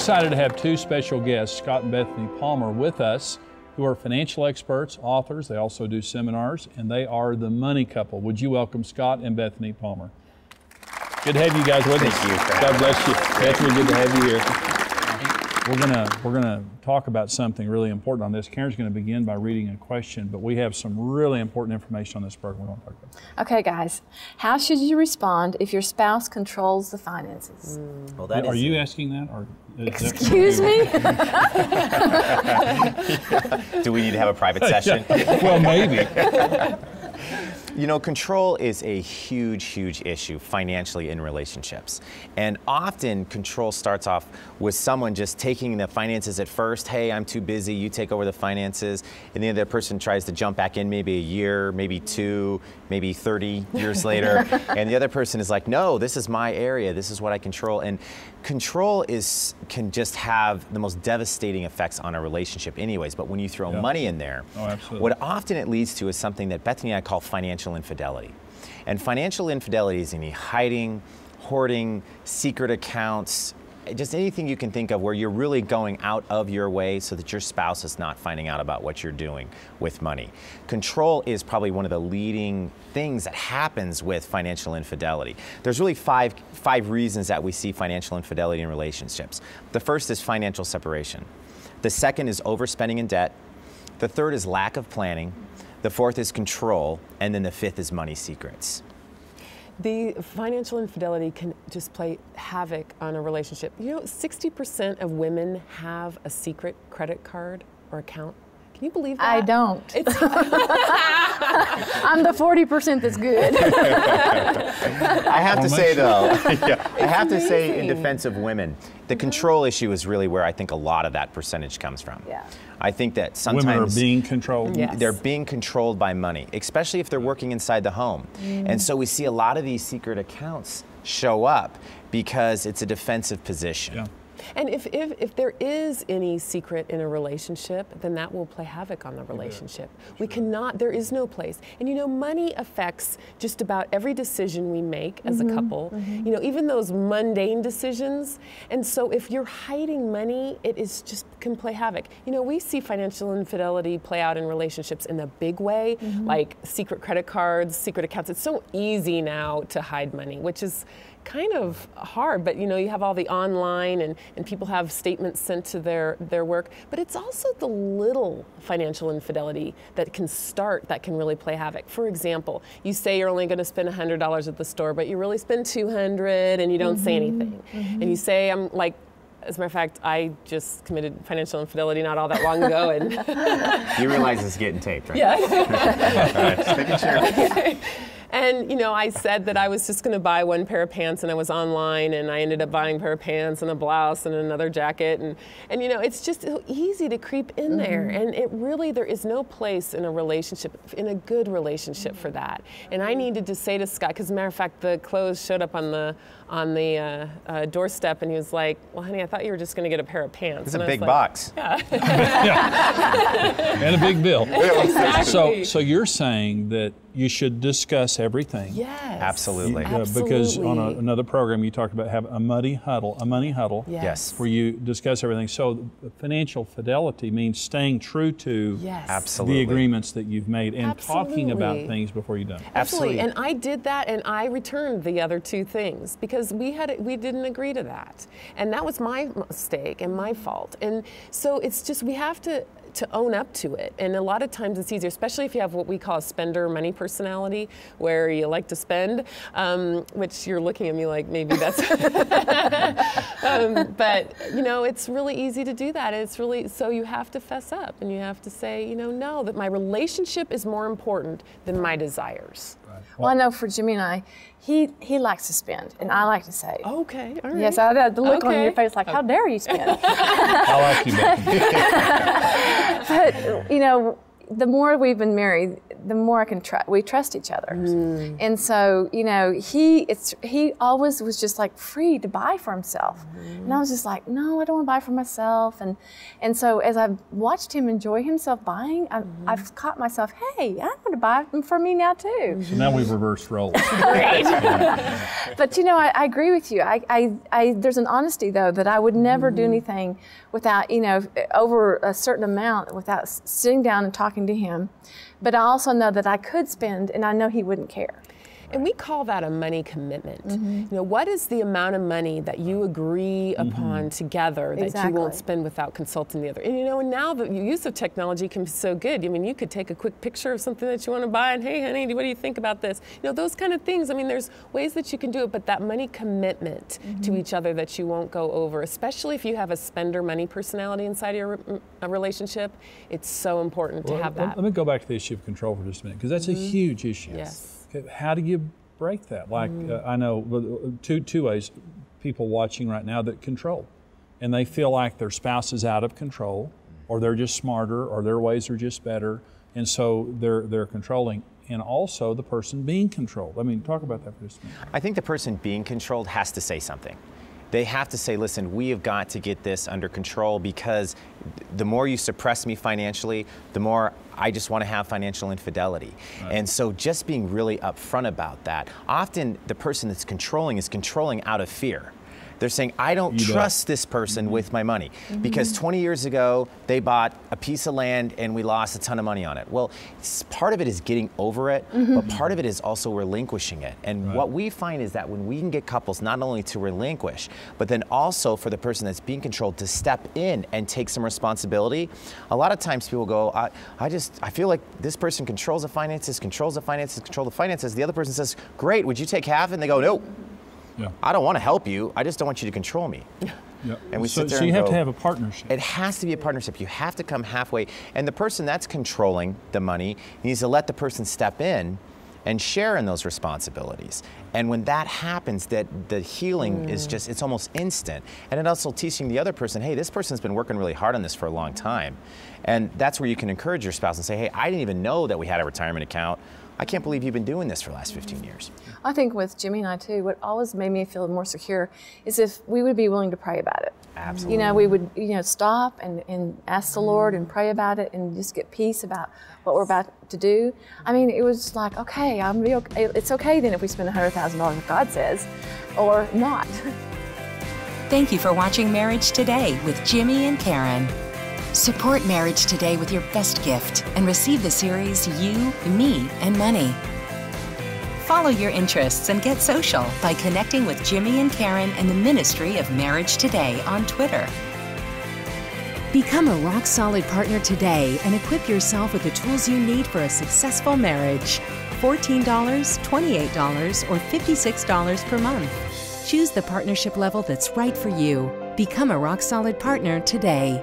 excited to have two special guests, Scott and Bethany Palmer, with us, who are financial experts, authors. They also do seminars, and they are the money couple. Would you welcome Scott and Bethany Palmer? Good to have you guys with us. Thank you. God bless you. Bethany, good to have you here. We're gonna talk about something really important on this. Karen's gonna begin by reading a question, but we have some really important information on this program we want to talk about. Okay, guys, how should you respond if your spouse controls the finances? Well, Are you asking that, or excuse me? Do we need to have a private session? Well, maybe. You know, control is a huge, huge issue financially in relationships. And often control starts off with someone just taking the finances at first. Hey, I'm too busy, you take over the finances. And the other person tries to jump back in maybe a year, maybe 2, maybe 30 years later. And the other person is like, no, this is my area, this is what I control. And control can just have the most devastating effects on a relationship anyways. But when you throw money in there, what often it leads to is something that Bethany and I call financial infidelity. And financial infidelity is any hiding, hoarding, secret accounts, just anything you can think of where you're really going out of your way so that your spouse is not finding out about what you're doing with money. Control is probably one of the leading things that happens with financial infidelity. There's really five reasons that we see financial infidelity in relationships. The first is financial separation. The second is overspending in debt. The third is lack of planning. The fourth is control, and then the fifth is money secrets. The financial infidelity can just play havoc on a relationship. You know, 60% of women have a secret credit card or account. Can you believe that? I don't. I'm the 40% that's good. I have to say though, I have to say in defense of women, the control issue is really where I think a lot of that percentage comes from. Yeah. I think that sometimes women are being controlled. Yes. They're being controlled by money, especially if they're working inside the home. And so we see a lot of these secret accounts show up because it's a defensive position. Yeah. And if there is any secret in a relationship, then that will play havoc on the relationship. We cannot, there is no place. And you know, money affects just about every decision we make as a couple, you know, even those mundane decisions. And so if you're hiding money, it is just can play havoc. You know, we see financial infidelity play out in relationships in the big way, like secret credit cards, secret accounts. It's so easy now to hide money, which is kind of hard, but you know, you have all the online and people have statements sent to their work, but it's also the little financial infidelity that can really play havoc. For example, you say you're only going to spend $100 at the store, but you really spend $200 and you don't say anything. And you say, I'm like, as a matter of fact, I just committed financial infidelity not all that long ago, and You realize it's getting taped, right? yeah. All right, just making sure. And you know, I said that I was just going to buy one pair of pants, and I was online, and I ended up buying a pair of pants and a blouse and another jacket, and you know, it's just so easy to creep in there, and it really, there is no place in a relationship, in a good relationship for that. And I needed to say to Scott, because as a matter of fact, the clothes showed up on the doorstep, and he was like, "Well, honey, I thought you were just going to get a pair of pants." It's a big box. Yeah. And a big bill. Exactly. So you're saying that you should discuss everything. Yes. Absolutely. Because on another program you talked about have a money huddle, Yes. where you discuss everything. So financial fidelity means staying true to Absolutely. the agreements that you've made and talking about things before you're done. Absolutely. And I did that, and I returned the other two things because we didn't agree to that, and that was my mistake and my fault. And so it's just, we have to own up to it. And a lot of times it's easier, especially if you have what we call a spender money personality, where you like to spend, which you're looking at me like maybe that's, but you know, it's really easy to do that. It's really, so you have to fess up and you have to say, you know, no, that my relationship is more important than my desires. Well, I know for Jimmy and I, he likes to spend, and I like to save. Okay, all right. Yes, I had the look on your face like, how dare you spend? I like you, Becky. But, you know, the more we've been married, the more I can we trust each other. And so, you know, he always was just like free to buy for himself. And I was just like, no, I don't want to buy for myself. And so as I've watched him enjoy himself buying, I've caught myself, hey, I want to buy them for me now too. So now we've reversed roles. Great. But you know, I agree with you. There's an honesty though that I would never do anything without, you know, over a certain amount without sitting down and talking to him. But I also know that I could spend, and I know he wouldn't care. And we call that a money commitment. You know, what is the amount of money that you agree upon together that you won't spend without consulting the other? And you know, and now the use of technology can be so good. I mean, you could take a quick picture of something that you want to buy and, hey, honey, what do you think about this? You know, those kind of things. I mean, there's ways that you can do it, but that money commitment to each other that you won't go over, especially if you have a spender money personality inside your relationship, it's so important to have that. Let me go back to the issue of control for just a minute, because that's a huge issue. Yes. How do you break that? Like, I know two ways, people watching right now that control, and they feel like their spouse is out of control, or they're just smarter, or their ways are just better, and so they're controlling. And also the person being controlled. I mean, talk about that for just a minute. I think the person being controlled has to say something. They have to say, listen, we have got to get this under control, because the more you suppress me financially, the more I just want to have financial infidelity. Right. And so just being really upfront about that. Often the person that's controlling is controlling out of fear. They're saying, I don't trust this person with my money because 20 years ago they bought a piece of land and we lost a ton of money on it. Well, part of it is getting over it, but part of it is also relinquishing it. And what we find is that when we can get couples not only to relinquish, but then also for the person that's being controlled to step in and take some responsibility, a lot of times people go, I feel like this person controls the finances, controls the finances. The other person says, great, would you take half? And they go, no. Yeah. I don't want to help you. I just don't want you to control me. Yeah. And we so sit there you and have go, to have a partnership. It has to be a partnership. You have to come halfway. And the person that's controlling the money needs to let the person step in and share in those responsibilities. And when that happens, that the healing is just, it's almost instant. And it also teaching the other person, hey, this person's been working really hard on this for a long time. And that's where you can encourage your spouse and say, hey, I didn't even know that we had a retirement account. I can't believe you've been doing this for the last 15 years. I think with Jimmy and I too, what always made me feel more secure is if we would be willing to pray about it. Absolutely. You know, we would, you know, stop and ask the Lord and pray about it and just get peace about what we're about to do. I mean, it was like, okay, it's okay then if we spend $100,000 if God says, or not. Thank you for watching Marriage Today with Jimmy and Karen. Support Marriage Today with your best gift and receive the series You, Me, and Money. Follow your interests and get social by connecting with Jimmy and Karen and the Ministry of Marriage Today on Twitter. Become a rock-solid partner today and equip yourself with the tools you need for a successful marriage. $14, $28, or $56 per month. Choose the partnership level that's right for you. Become a rock-solid partner today.